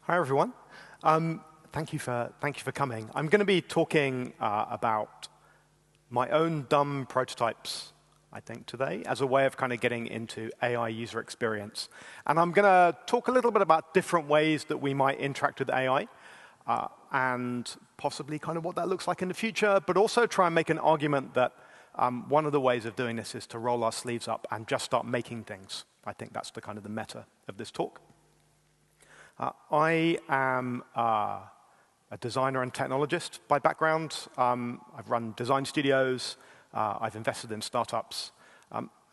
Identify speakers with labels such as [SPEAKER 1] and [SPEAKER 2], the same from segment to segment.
[SPEAKER 1] Hi, everyone. Thank you for coming. I'm going to be talking about my own dumb prototypes, I think, today, as a way of kind of getting into AI user experience. And I'm going to talk a little bit about different ways that we might interact with AI, and possibly kind of what that looks like in the future, but also try and make an argument that one of the ways of doing this is to roll our sleeves up and just start making things. I think that's the kind of the meta of this talk. I am a designer and technologist by background. I've run design studios. I've invested in startups.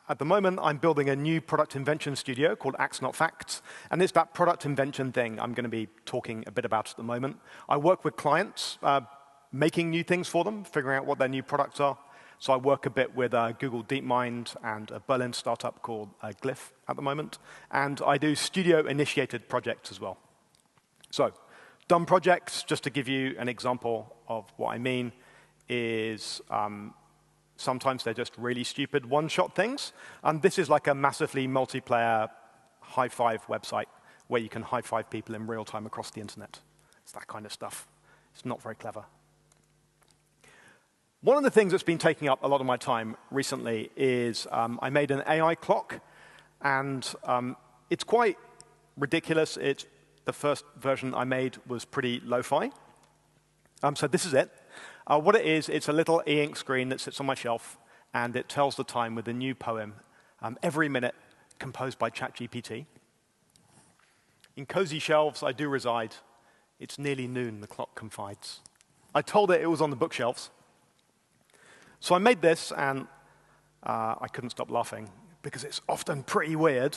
[SPEAKER 1] At the moment, I'm building a new product invention studio called Acts Not Facts. And it's that product invention thing I'm going to be talking a bit about at the moment. I work with clients, making new things for them, figuring out what their new products are. So I work a bit with Google DeepMind and a Berlin startup called Glyph at the moment. And I do studio-initiated projects as well. So dumb projects, just to give you an example of what I mean, is sometimes they're just really stupid one-shot things. And this is like a massively multiplayer high-five website where you can high-five people in real time across the internet. It's that kind of stuff. It's not very clever. One of the things that's been taking up a lot of my time recently is I made an AI clock, and it's quite ridiculous. The first version I made was pretty lo-fi. So this is it. What it is, it's a little e-ink screen that sits on my shelf, and it tells the time with a new poem every minute composed by ChatGPT. In cozy shelves I do reside. It's nearly noon, the clock confides. I told it was on the bookshelves. So I made this, and I couldn't stop laughing, because it's often pretty weird.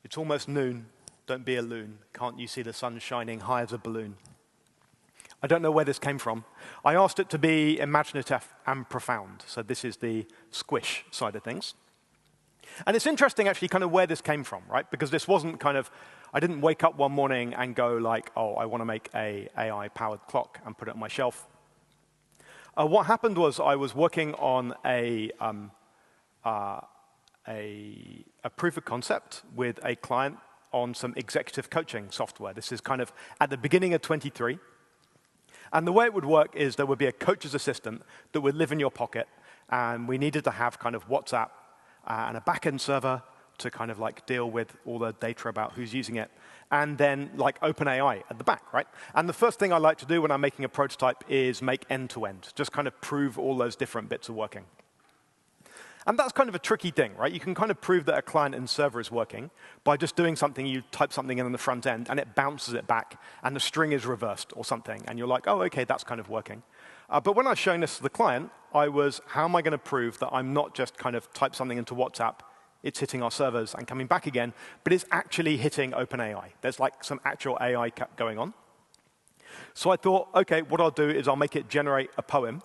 [SPEAKER 1] It's almost noon. Don't be a loon. Can't you see the sun shining high as a balloon? I don't know where this came from. I asked it to be imaginative and profound. So this is the squish side of things. And it's interesting, actually, kind of where this came from, right? Because this wasn't kind of, I didn't wake up one morning and go like, oh, I want to make an AI-powered clock and put it on my shelf. What happened was I was working on a proof of concept with a client on some executive coaching software. This is kind of at the beginning of 23. And the way it would work is there would be a coach's assistant that would live in your pocket, and we needed to have kind of WhatsApp and a backend server to kind of like deal with all the data about who's using it, and then like OpenAI at the back, right? And the first thing I like to do when I'm making a prototype is make end-to-end, just kind of prove all those different bits are working. And that's kind of a tricky thing, right? You can kind of prove that a client and server is working by just doing something. You type something in on the front end, and it bounces it back, and the string is reversed or something. And you're like, oh, OK, that's kind of working. But when I was showing this to the client, I was, how am I going to prove that I'm not just kind of type something into WhatsApp, it's hitting our servers and coming back again, but it's actually hitting OpenAI. There's like some actual AI going on. So I thought, OK, what I'll do is I'll make it generate a poem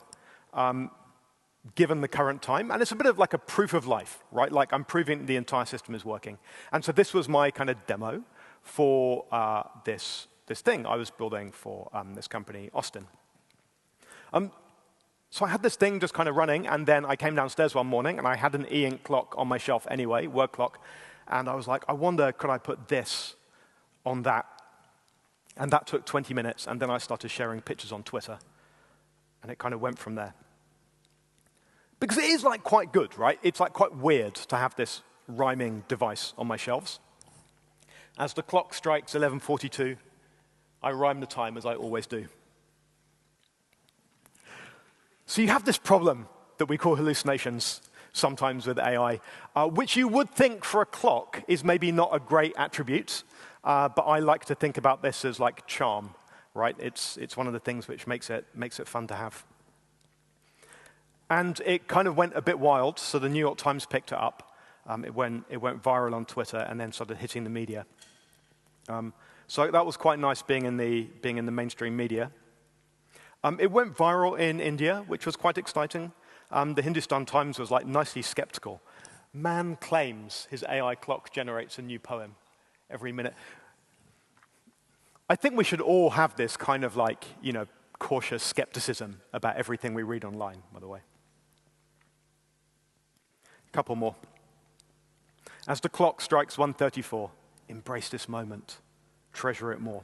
[SPEAKER 1] given the current time. And it's a bit of like a proof of life, right? Like I'm proving the entire system is working. And so this was my kind of demo for this thing I was building for this company, Austin. So I had this thing just kind of running, and then I came downstairs one morning, and I had an e-ink clock on my shelf anyway, word clock. And I was like, I wonder, could I put this on that? And that took 20 minutes, and then I started sharing pictures on Twitter. And it kind of went from there. Because it is like quite good, right? It's like quite weird to have this rhyming device on my shelves. As the clock strikes 11:42, I rhyme the time as I always do. So you have this problem that we call hallucinations sometimes with AI, which you would think for a clock is maybe not a great attribute, but I like to think about this as like charm, right? It's one of the things which makes it fun to have. And it kind of went a bit wild, so the New York Times picked it up. It went viral on Twitter and then started hitting the media. So that was quite nice being in the mainstream media. It went viral in India, which was quite exciting. The Hindustan Times was like nicely skeptical. Man claims his AI clock generates a new poem every minute. I think we should all have this kind of like, cautious skepticism about everything we read online, by the way. Couple more. As the clock strikes 1:34, embrace this moment. treasure it more.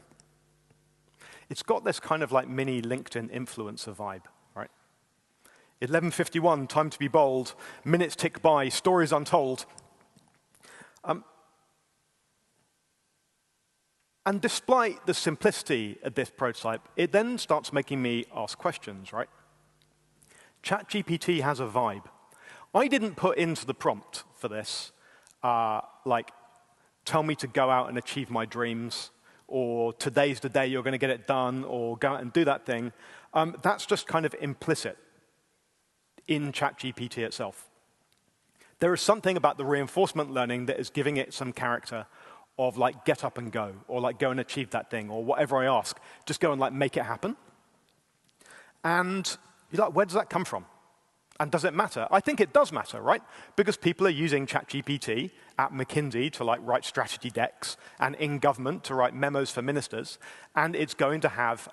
[SPEAKER 1] It's got this kind of like mini LinkedIn influencer vibe, right? 11:51, time to be bold. Minutes tick by, stories untold. And despite the simplicity of this prototype, it then starts making me ask questions, right? ChatGPT has a vibe. I didn't put into the prompt for this, like, tell me to go out and achieve my dreams, or today's the day you're going to get it done, or go out and do that thing. That's just kind of implicit in ChatGPT itself. There is something about the reinforcement learning that is giving it some character of like get up and go, or like go and achieve that thing, or whatever I ask, just go and like make it happen. And you're like, where does that come from? And does it matter? I think it does matter, right? Because people are using ChatGPT at McKinsey to like write strategy decks, and in government to write memos for ministers, and it's going to have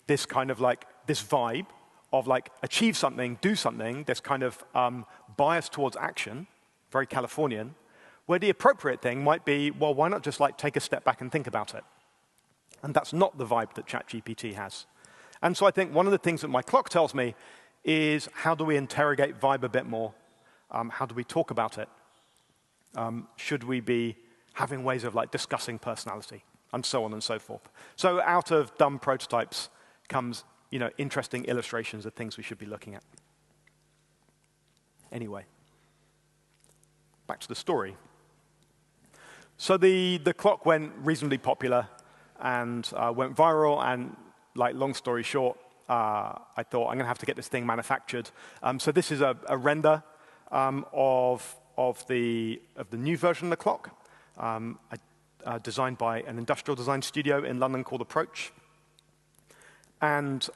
[SPEAKER 1] this kind of like this vibe of like achieve something, do something, this kind of bias towards action, very Californian, where the appropriate thing might be, well, why not just like take a step back and think about it? And that's not the vibe that ChatGPT has. And so I think one of the things that my clock tells me is how do we interrogate vibe a bit more? How do we talk about it? Should we be having ways of like discussing personality, and so on and so forth? So out of dumb prototypes comes interesting illustrations of things we should be looking at. Anyway, back to the story. So the clock went reasonably popular and went viral, and like long story short, I thought I'm going to have to get this thing manufactured. So this is a render of the new version of the clock, designed by an industrial design studio in London called Approach, and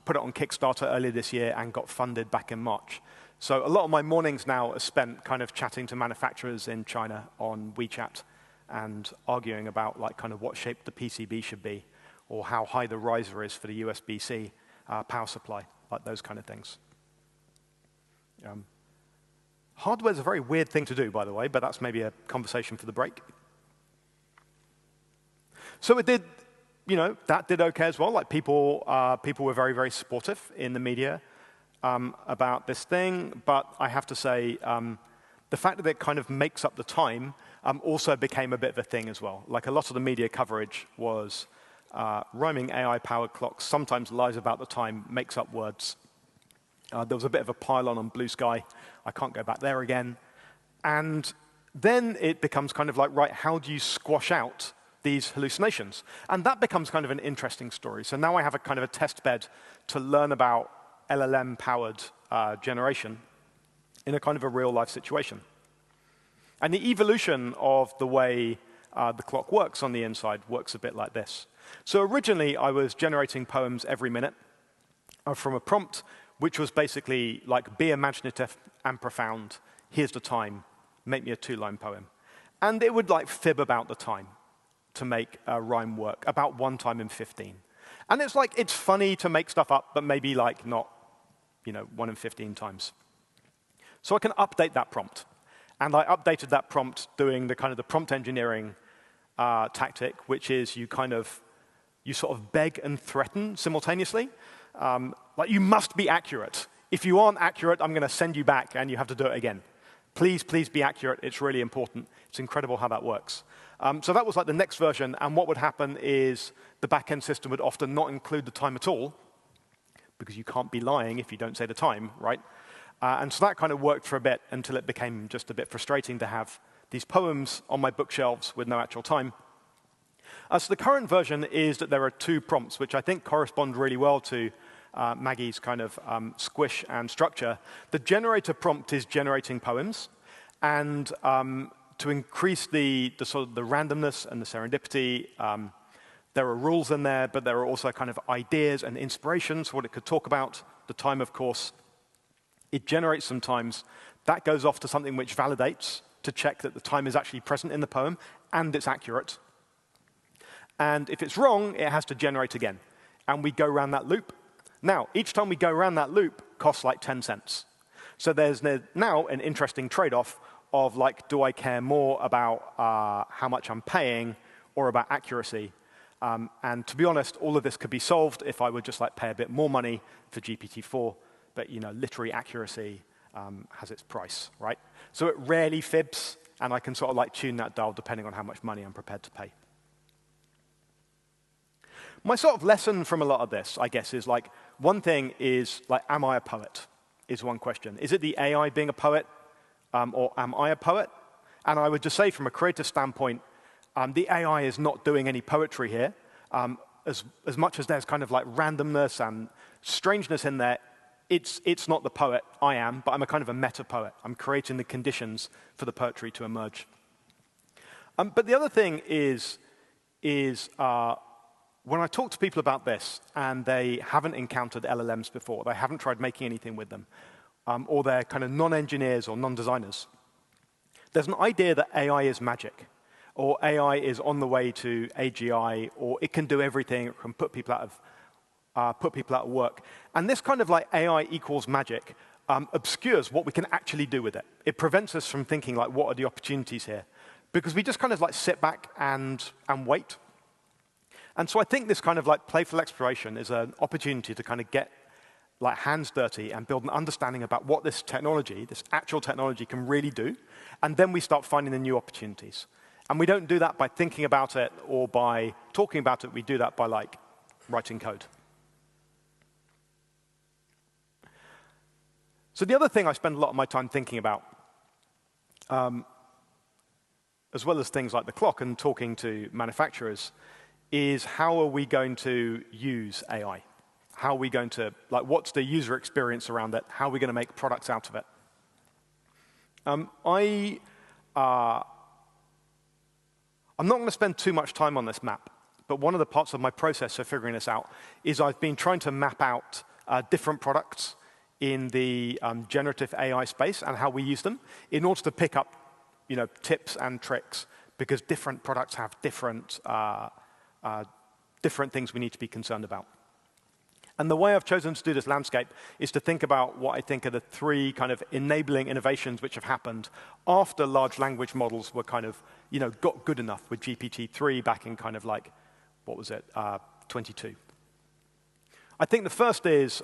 [SPEAKER 1] put it on Kickstarter earlier this year and got funded back in March. So a lot of my mornings now are spent kind of chatting to manufacturers in China on WeChat and arguing about like kind of what shape the PCB should be, or how high the riser is for the USB-C power supply, like those kind of things. Hardware is a very weird thing to do, by the way, but that's maybe a conversation for the break. So it did, that did okay as well. Like people were very, very supportive in the media about this thing, but I have to say, the fact that it kind of makes up the time also became a bit of a thing as well. Like a lot of the media coverage was rhyming AI-powered clocks sometimes lies about the time, makes up words. There was a bit of a pile-on Blue Sky. I can't go back there again. And then it becomes kind of like, right, how do you squash out these hallucinations? And that becomes kind of an interesting story. So now I have a kind of a test bed to learn about LLM-powered generation in a kind of a real-life situation. And the evolution of the way the clock works on the inside works a bit like this. So originally, I was generating poems every minute from a prompt, which was basically like, be imaginative and profound. Here's the time. Make me a 2-line poem. And it would like fib about the time to make a rhyme work, about 1 time in 15. And it's like, it's funny to make stuff up, but maybe like not 1 in 15 times. So I can update that prompt. And I updated that prompt doing the kind of the prompt engineering tactic, which is you sort of beg and threaten simultaneously. Like, you must be accurate. If you aren't accurate, I'm going to send you back and you have to do it again. Please, please be accurate. It's really important. It's incredible how that works. So that was like the next version. And what would happen is the back-end system would often not include the time at all, because you can't be lying if you don't say the time, right? And so that kind of worked for a bit until it became just a bit frustrating to have these poems on my bookshelves with no actual time. So the current version is that there are 2 prompts, which I think correspond really well to Maggie's kind of squish and structure. The generator prompt is generating poems, and to increase the sort of the randomness and the serendipity, there are rules in there, but there are also kind of ideas and inspirations for what it could talk about. The time, of course, it generates some times. That goes off to something which validates to check that the time is actually present in the poem and it's accurate. And if it's wrong, it has to generate again. And we go around that loop. Now, each time we go around that loop costs like 10 cents. So there's now an interesting trade-off of like, do I care more about how much I'm paying, or about accuracy. And to be honest, all of this could be solved if I would just like pay a bit more money for GPT-4. But literary accuracy has its price, right? So it rarely fibs, and I can sort of like tune that dial depending on how much money I'm prepared to pay. My sort of lesson from a lot of this, I guess, is like one thing is like, am I a poet? Is one question. Is it the AI being a poet, or am I a poet? And I would just say, from a creative standpoint, the AI is not doing any poetry here. As much as there's kind of like randomness and strangeness in there, it's not the poet I am, but I'm a kind of a meta-poet. I'm creating the conditions for the poetry to emerge. But the other thing is when I talk to people about this and they haven't encountered LLMs before, they haven't tried making anything with them, or they're kind of non-engineers or non-designers, there's an idea that AI is magic, or AI is on the way to AGI, or it can do everything, it can put people out of work. And this kind of like AI equals magic obscures what we can actually do with it. It prevents us from thinking like, what are the opportunities here? Because we just kind of like sit back and wait. And so I think this kind of like playful exploration is an opportunity to kind of get like hands dirty and build an understanding about what this technology, this actual technology, can really do. And then we start finding the new opportunities. And we don't do that by thinking about it or by talking about it. We do that by like writing code. So the other thing I spend a lot of my time thinking about, as well as things like the clock and talking to manufacturers, is how are we going to use AI? How are we going to, like, what's the user experience around it? How are we going to make products out of it? I'm not going to spend too much time on this map, but one of the parts of my process of figuring this out is I've been trying to map out different products in the generative AI space and how we use them in order to pick up tips and tricks, because different products have different things we need to be concerned about. And the way I've chosen to do this landscape is to think about what I think are the three kind of enabling innovations which have happened after large language models were kind of, got good enough with GPT-3 back in kind of like, what was it, 22. I think the first is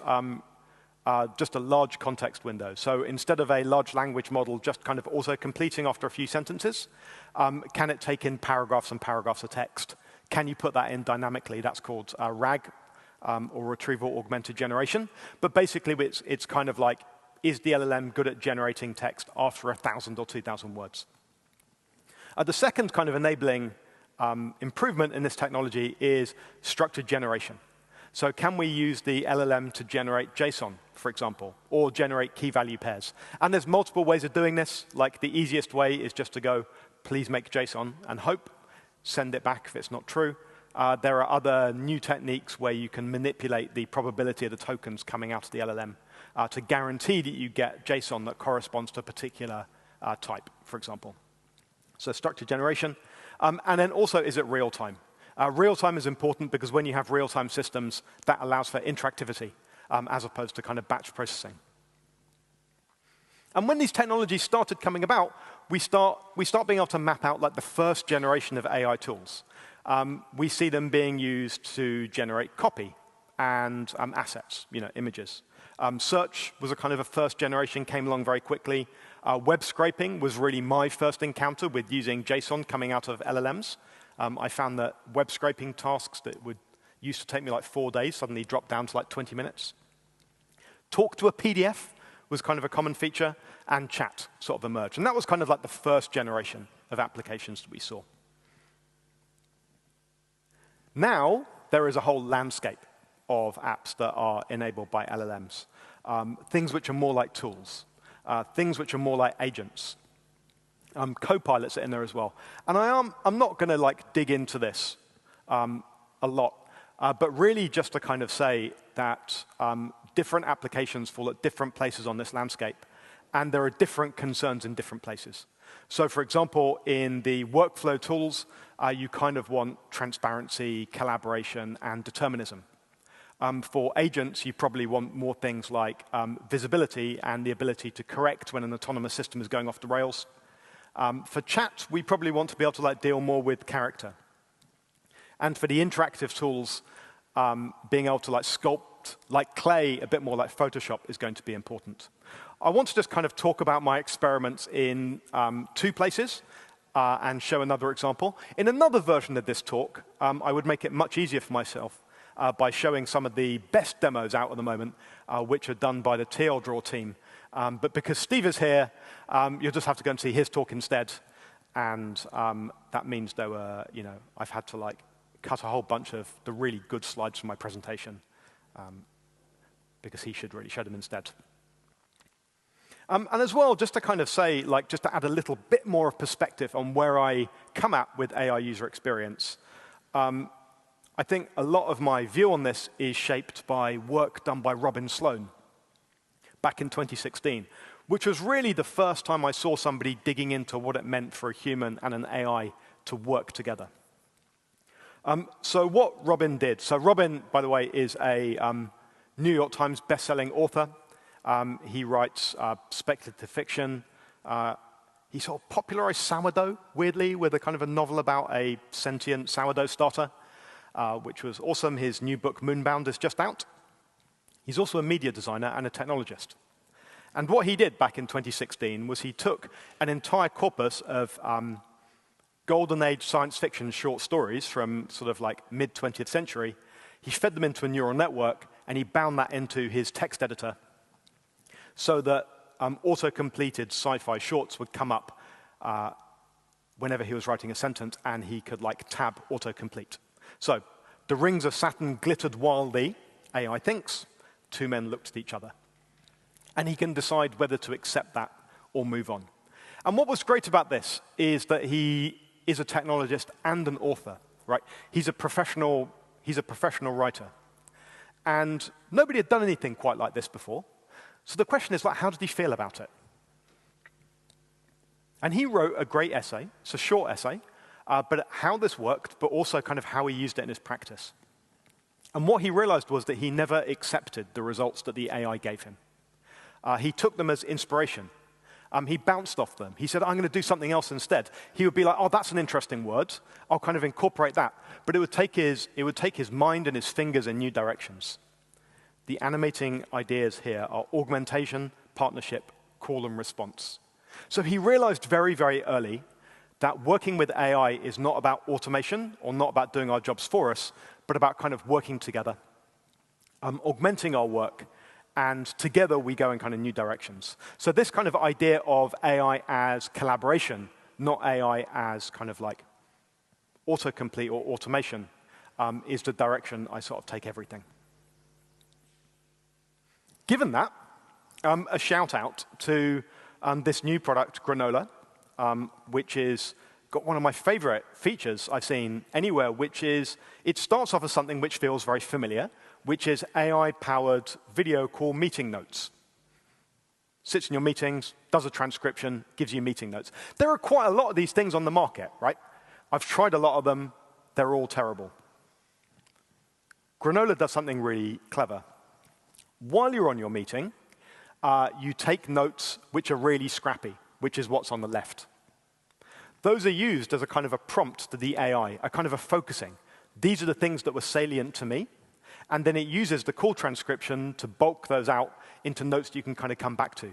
[SPEAKER 1] just a large context window. So instead of a large language model just kind of auto-completing after a few sentences, can it take in paragraphs and paragraphs of text? Can you put that in dynamically? That's called RAG, or retrieval augmented generation. But basically, it's kind of like, is the LLM good at generating text after 1,000 or 2,000 words? The second kind of enabling improvement in this technology is structured generation. So can we use the LLM to generate JSON, for example, or generate key value pairs? And there's multiple ways of doing this. Like, the easiest way is just to go, please make JSON, and hope, send it back if it's not true. There are other new techniques where you can manipulate the probability of the tokens coming out of the LLM to guarantee that you get JSON that corresponds to a particular type, for example. So structured generation. And then also, is it real time? Real time is important because when you have real time systems, that allows for interactivity as opposed to kind of batch processing. And when these technologies started coming about, we start being able to map out like the first generation of AI tools. We see them being used to generate copy and assets, images. Search was a kind of a first generation, came along very quickly. Web scraping was really my first encounter with using JSON coming out of LLMs. I found that web scraping tasks that used to take me like 4 days suddenly dropped down to like 20 minutes. Talk to a PDF was kind of a common feature, and chat sort of emerged. And that was kind of like the first generation of applications that we saw. Now, there is a whole landscape of apps that are enabled by LLMs, things which are more like tools, things which are more like agents. Copilots are in there as well. And I'm not going to like dig into this a lot, but really just to kind of say that different applications fall at different places on this landscape, and there are different concerns in different places. So for example, in the workflow tools, you kind of want transparency, collaboration, and determinism. For agents, you probably want more things like visibility and the ability to correct when an autonomous system is going off the rails. For chat, we probably want to be able to like deal more with character. And for the interactive tools, being able to like sculpt like clay, a bit more like Photoshop, is going to be important. I want to just kind of talk about my experiments in 2 places and show another example. In another version of this talk, I would make it much easier for myself by showing some of the best demos out at the moment, which are done by the TL Draw team. But because Steve is here, you'll just have to go and see his talk instead. And that means there were, I've had to like cut a whole bunch of the really good slides from my presentation because he should really show them instead. And as well, just to kind of say, like, just to add a little bit more of perspective on where I come at with AI user experience, I think a lot of my view on this is shaped by work done by Robin Sloan back in 2016, which was really the first time I saw somebody digging into what it meant for a human and an AI to work together. So what Robin did, so Robin, by the way, is a New York Times best-selling author. He writes speculative fiction. He sort of popularized sourdough, weirdly, with a kind of a novel about a sentient sourdough starter, which was awesome. His new book, Moonbound, is just out. He's also a media designer and a technologist. And what he did back in 2016 was he took an entire corpus of golden age science fiction short stories from sort of like mid-20th century. He fed them into a neural network, and he bound that into his text editor so that auto-completed sci-fi shorts would come up whenever he was writing a sentence, and he could like tab autocomplete. So the rings of Saturn glittered wildly, AI thinks. 2 men looked at each other. And he can decide whether to accept that or move on. And what was great about this is that he is a technologist and an author, right? He's a professional writer. And nobody had done anything quite like this before. So the question is, like, how did he feel about it? And he wrote a great essay. It's a short essay, but how this worked, but also kind of how he used it in his practice. And what he realized was that he never accepted the results that the AI gave him. He took them as inspiration. He bounced off them. He said, I'm going to do something else instead. He would be like, oh, that's an interesting word. I'll kind of incorporate that. But it would take his mind and his fingers in new directions. The animating ideas here are augmentation, partnership, call and response. So he realized very, very early that working with AI is not about automation or not about doing our jobs for us, but about kind of working together, augmenting our work, and together we go in kind of new directions. So this kind of idea of AI as collaboration, not AI as kind of like autocomplete or automation, is the direction I sort of take everything. Given that, a shout out to this new product, Granola, which is got one of my favorite features I've seen anywhere, which is it starts off as something which feels very familiar, which is AI-powered video call meeting notes. Sits in your meetings, does a transcription, gives you meeting notes. There are quite a lot of these things on the market, right? I've tried a lot of them. They're all terrible. Granola does something really clever. While you're on your meeting, you take notes which are really scrappy, which is what's on the left. Those are used as a kind of a prompt to the AI, a kind of a focusing. These are the things that were salient to me. And then it uses the call transcription to bulk those out into notes that you can kind of come back to.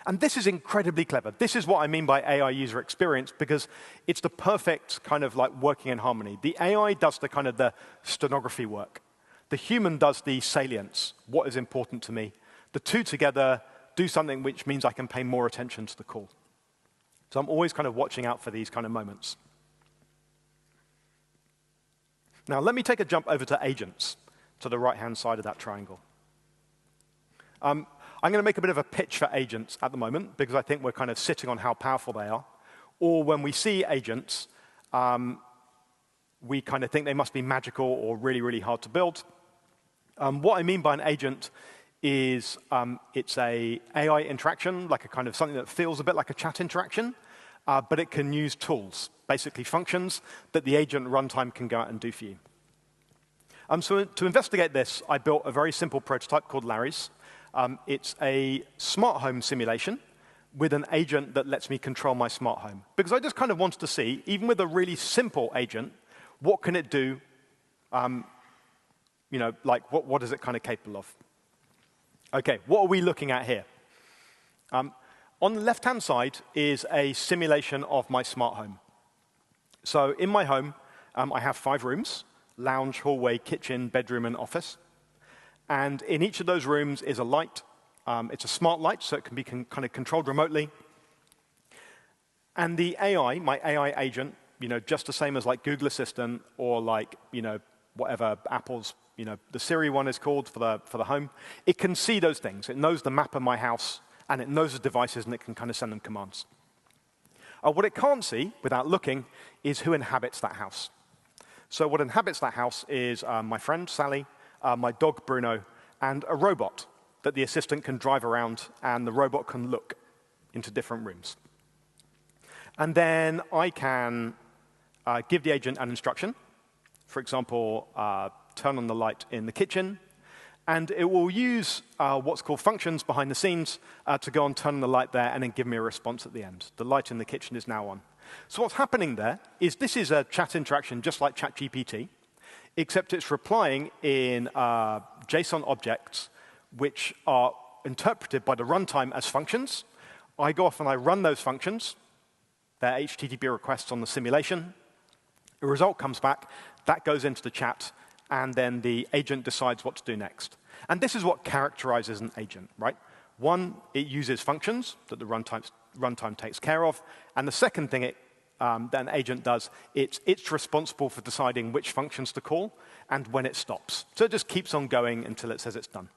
[SPEAKER 1] And this is incredibly clever. This is what I mean by AI user experience, because it's the perfect kind of like working in harmony. The AI does the kind of the stenography work. The human does the salience, what is important to me. The two together do something which means I can pay more attention to the call. So I'm always kind of watching out for these kind of moments. Now, let me take a jump over to agents, to the right-hand side of that triangle. I'm going to make a bit of a pitch for agents at the moment, because I think we're kind of sitting on how powerful they are. Or when we see agents, we kind of think they must be magical or really, really hard to build. What I mean by an agent is it's a AI interaction, like a kind of something that feels a bit like a chat interaction, but it can use tools, basically functions that the agent runtime can go out and do for you. So to investigate this, I built a very simple prototype called Larry's. It's a smart home simulation with an agent that lets me control my smart home. Because I just kind of wanted to see, even with a really simple agent, what can it do like what is it kind of capable of? OK, what are we looking at here? On the left-hand side is a simulation of my smart home. So in my home, I have 5 rooms: lounge, hallway, kitchen, bedroom, and office. And in each of those rooms is a light. It's a smart light, so it can be kind of controlled remotely. And the AI, my AI agent, just the same as like Google Assistant or like whatever Apple's the Siri one is called for the home, it can see those things. It knows the map of my house, and it knows the devices, and it can kind of send them commands. What it can't see, without looking, is who inhabits that house. So what inhabits that house is my friend, Sally, my dog, Bruno, and a robot that the assistant can drive around, and the robot can look into different rooms. And then I can give the agent an instruction. For example, turn on the light in the kitchen. And it will use what's called functions behind the scenes to go and turn on the light there and then give me a response at the end. The light in the kitchen is now on. So what's happening there is this is a chat interaction just like ChatGPT, except it's replying in JSON objects which are interpreted by the runtime as functions. I go off and I run those functions. They're HTTP requests on the simulation. The result comes back. That goes into the chat. And then the agent decides what to do next. And this is what characterizes an agent, right? One, it uses functions that the runtime takes care of. And the second thing that an agent does, it's responsible for deciding which functions to call and when it stops. So it just keeps on going until it says it's done.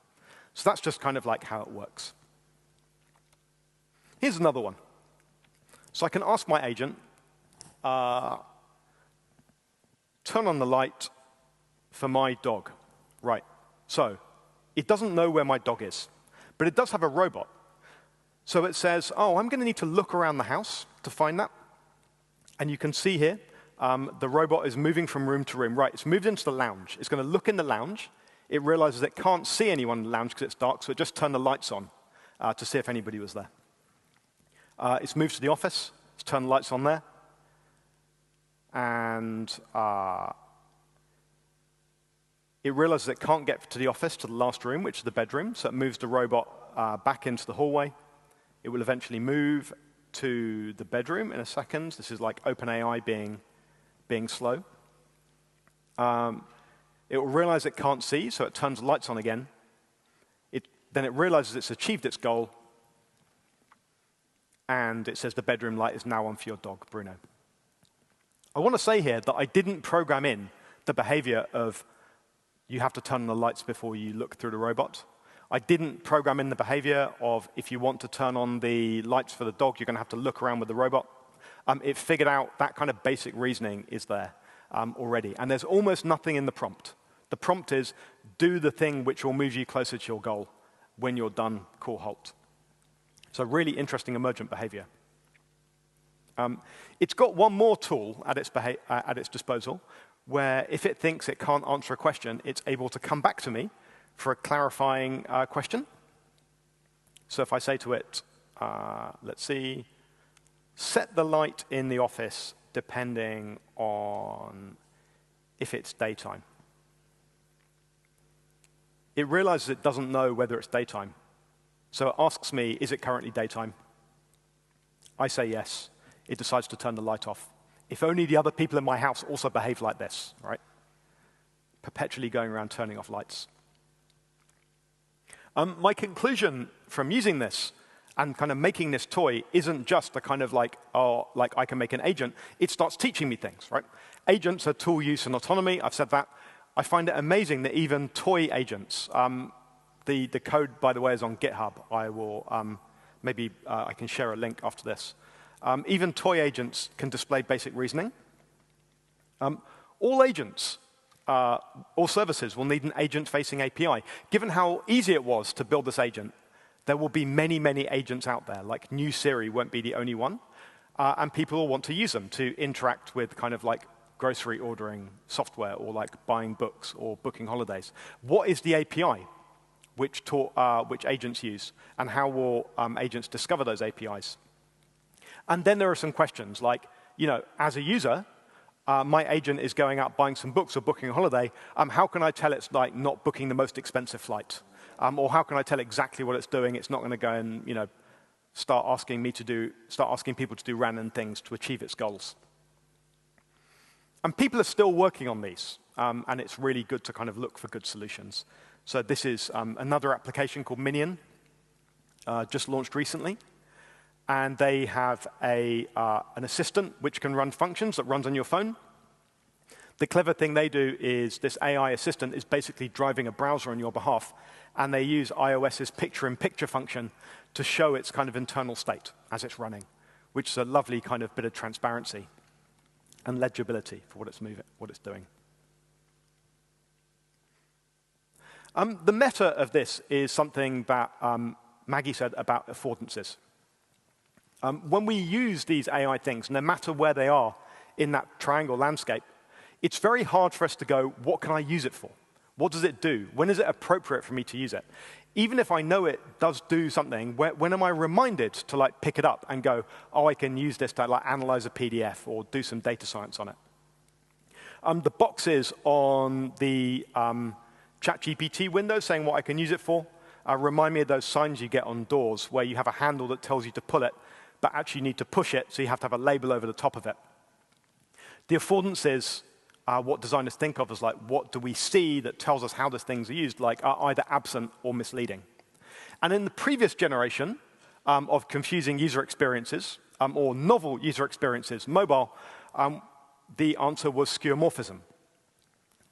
[SPEAKER 1] So that's just kind of like how it works. Here's another one. So I can ask my agent, turn on the light for my dog. Right. So it doesn't know where my dog is, but it does have a robot. So it says, oh, I'm going to need to look around the house to find that. And you can see here, the robot is moving from room to room. Right, it's moved into the lounge. It's going to look in the lounge. It realizes it can't see anyone in the lounge because it's dark, so it just turned the lights on to see if anybody was there. It's moved to the office. It's turned the lights on there. And it realizes it can't get to the office, to the last room, which is the bedroom, so it moves the robot back into the hallway. It will eventually move to the bedroom in a second. This is like OpenAI being slow. It will realize it can't see, so it turns the lights on again. Then it realizes it's achieved its goal, and it says the bedroom light is now on for your dog, Bruno. I want to say here that I didn't program in the behavior of you have to turn on the lights before you look through the robot. I didn't program in the behavior of if you want to turn on the lights for the dog, you're going to have to look around with the robot. It figured out that kind of basic reasoning is there already. And there's almost nothing in the prompt. The prompt is, do the thing which will move you closer to your goal. When you're done, call halt. So really interesting emergent behavior. It's got one more tool at its disposal, where if it thinks it can't answer a question, it's able to come back to me for a clarifying question. So if I say to it, let's see, set the light in the office depending on if it's daytime. It realizes it doesn't know whether it's daytime. So it asks me, is it currently daytime? I say yes. It decides to turn the light off. If only the other people in my house also behave like this, right? Perpetually going around turning off lights. My conclusion from using this and kind of making this toy isn't just the kind of like, oh, like I can make an agent. It starts teaching me things, right? Agents are tool use and autonomy. I've said that. I find it amazing that even toy agents, the code, by the way, is on GitHub. I will maybe I can share a link after this. Even toy agents can display basic reasoning. All agents, all services will need an agent-facing API. Given how easy it was to build this agent, there will be many, many agents out there. Like new Siri won't be the only one. And people will want to use them to interact with kind of like grocery ordering software or like buying books or booking holidays. What is the API which agents use? And how will agents discover those APIs? And then there are some questions like, as a user, my agent is going out buying some books or booking a holiday, how can I tell it's like not booking the most expensive flight? Or how can I tell exactly what it's doing? It's not going to go and start asking people to do random things to achieve its goals. And people are still working on these, and it's really good to kind of look for good solutions. So this is another application called Minion, just launched recently. And they have an assistant which can run functions that runs on your phone. The clever thing they do is this AI assistant is basically driving a browser on your behalf, and they use iOS's picture-in-picture function to show its kind of internal state as it's running, which is a lovely kind of bit of transparency and legibility for what it's doing. The meta of this is something that Maggie said about affordances. When we use these AI things, no matter where they are in that triangle landscape, it's very hard for us to go, what can I use it for? What does it do? When is it appropriate for me to use it? Even if I know it does do something, when am I reminded to like pick it up and go, oh, I can use this to like analyze a PDF or do some data science on it? The boxes on the ChatGPT window saying what I can use it for remind me of those signs you get on doors where you have a handle that tells you to pull it, but actually you need to push it, so you have to have a label over the top of it. The affordances what designers think of as like, what do we see that tells us how these things are used, like are either absent or misleading. And in the previous generation of confusing user experiences, or novel user experiences, mobile, the answer was skeuomorphism.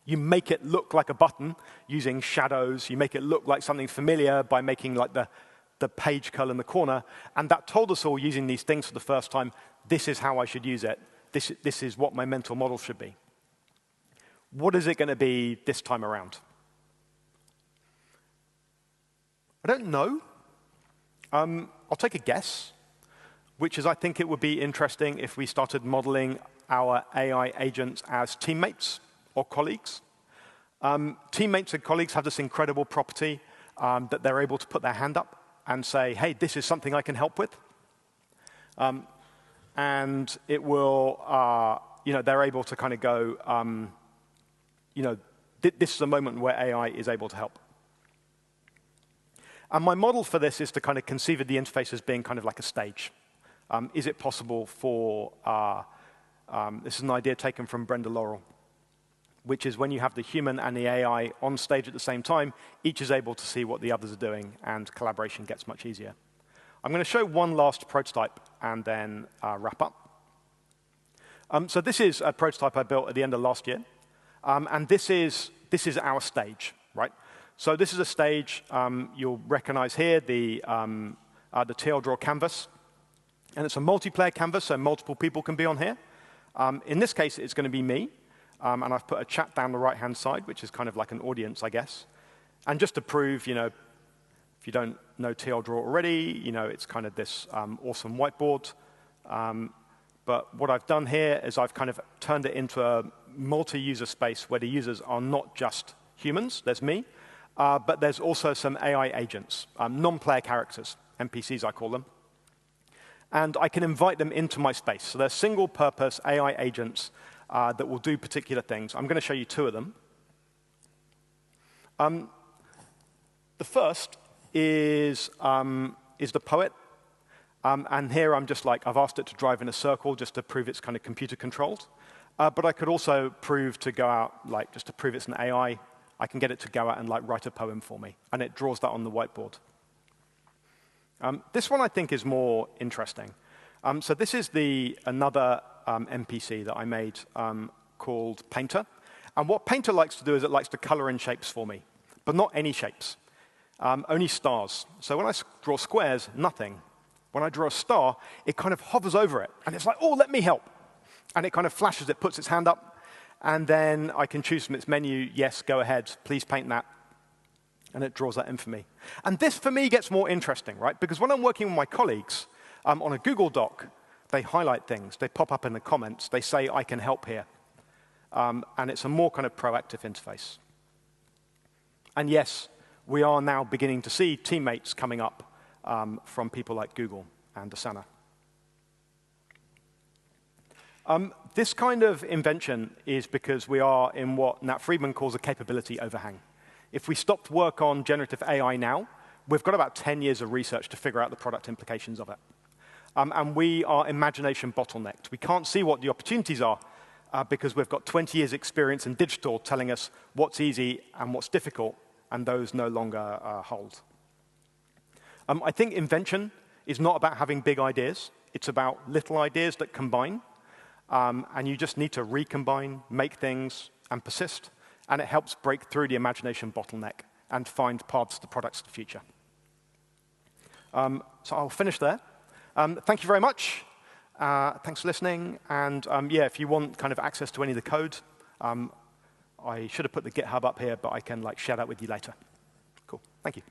[SPEAKER 1] You make it look like a button using shadows. You make it look like something familiar by making like the page curl in the corner. And that told us all, using these things for the first time, this is how I should use it. This is what my mental model should be. What is it going to be this time around? I don't know. I'll take a guess, which is I think it would be interesting if we started modeling our AI agents as teammates or colleagues. Teammates and colleagues have this incredible property that they're able to put their hand up and say, hey, this is something I can help with. And it will, they're able to kind of go, this is a moment where AI is able to help. And my model for this is to kind of conceive of the interface as being kind of like a stage. Is it possible for, this is an idea taken from Brenda Laurel, which is when you have the human and the AI on stage at the same time, each is able to see what the others are doing, and collaboration gets much easier. I'm going to show one last prototype and then wrap up. So this is a prototype I built at the end of last year. And this is our stage, right? So this is a stage you'll recognize here, the TL Draw canvas. And it's a multiplayer canvas, so multiple people can be on here. In this case, it's going to be me. And I've put a chat down the right-hand side, which is kind of like an audience, I guess. And just to prove, if you don't know TL Draw already, it's kind of this awesome whiteboard. But what I've done here is I've kind of turned it into a multi-user space where the users are not just humans, there's me, but there's also some AI agents, non-player characters, NPCs I call them. And I can invite them into my space. So they're single-purpose AI agents that will do particular things. I'm going to show you two of them. The first is the poet. And here I'm just like, I've asked it to drive in a circle just to prove it's kind of computer controlled. But I could also prove to go out, like just to prove it's an AI, I can get it to go out and like write a poem for me. And it draws that on the whiteboard. This one I think is more interesting. So this is another NPC that I made called Painter. And what Painter likes to do is it likes to color in shapes for me, but not any shapes, only stars. So when I draw squares, nothing. When I draw a star, it kind of hovers over it. And it's like, oh, let me help. And it kind of flashes, it puts its hand up. And then I can choose from its menu, yes, go ahead, please paint that. And it draws that in for me. And this, for me, gets more interesting, right? Because when I'm working with my colleagues on a Google Doc, they highlight things. They pop up in the comments. They say, I can help here. And it's a more kind of proactive interface. And yes, we are now beginning to see teammates coming up from people like Google and Asana. This kind of invention is because we are in what Nat Friedman calls a capability overhang. If we stopped work on generative AI now, we've got about 10 years of research to figure out the product implications of it. And we are imagination bottlenecked. We can't see what the opportunities are because we've got 20 years experience in digital telling us what's easy and what's difficult, and those no longer hold. I think invention is not about having big ideas. It's about little ideas that combine. And you just need to recombine, make things, and persist. And it helps break through the imagination bottleneck and find paths to products of the future. So I'll finish there. Thank you very much. Thanks for listening. And yeah, if you want kind of access to any of the code, I should have put the GitHub up here, but I can share that with you later. Cool. Thank you.